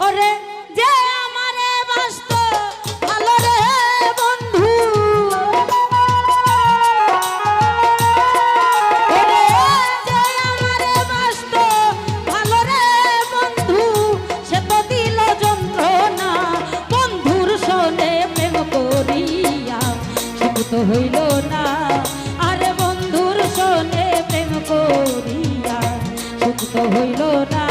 ওরে যে আমারে বাসত ভালো রে বন্ধু, ওরে যে আমারে বাসত ভালো রে বন্ধু, সে তো দিল যন্ত্রণা বন্ধুর সনে প্রেম করিয়া, সুখ তো হইল না। আরে বন্ধুর সনে প্রেম করিয়া সুখ তো হইল না।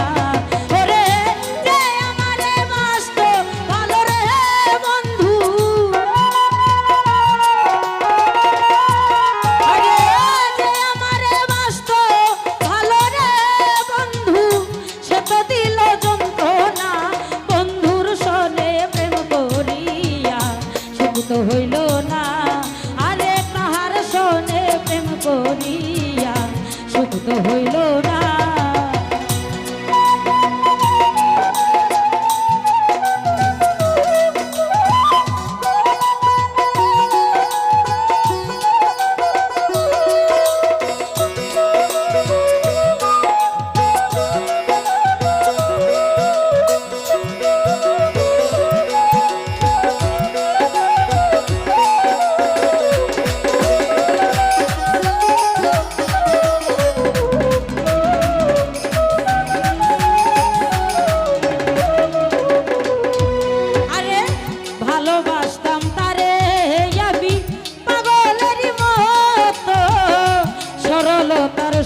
তো হইল না। আরে তাহার সনে প্রেম করিয়া সুখ তো হইল না।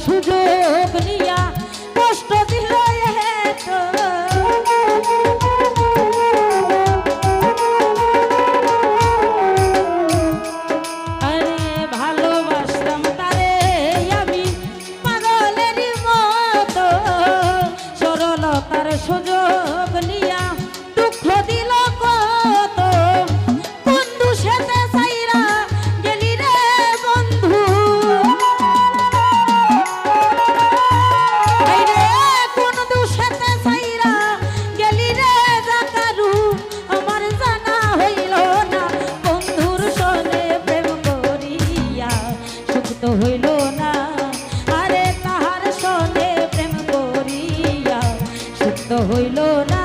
সুযোগ নিয়া কষ্ট দিল এতো, আরে ভালোবাসতাম তারে আমি পাগলেরই মতো, সরলতার সুযোগ নিয়া দুঃখ দিল কত। বন্ধু সেতে চাইরা গেলি রে বন্ধু, তো হইল না। আরে তাহার সনে প্রেম করিয়া সুখ তো হইল না।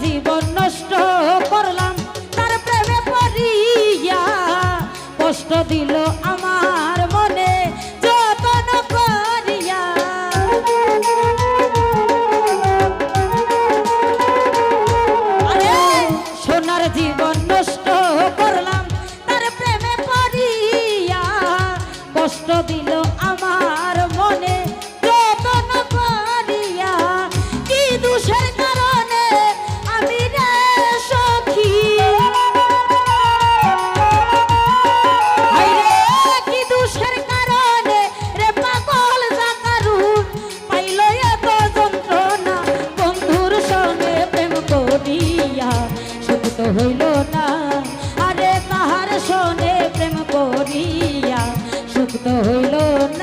জীবন নষ্ট করলাম তার প্রেমে পড়িয়া, কষ্ট দিল আমার মনে যতন করিয়া। আরে সোনার জীবন নষ্ট করলাম তার প্রেমে পড়িয়া, কষ্ট দিল আমার মনে যতন করিয়া। কি দোষের কারণে আমি রে সখী, হায়রে কি দোষের কারণে রে পাগল জাকারুন পাইল এত যন্ত্রণা বন্ধুর সঙ্গে প্রেম করিয়া সুখ তো হইল না। আরে তাহার সনে প্রেম করিয়া সুখ তো হইল না।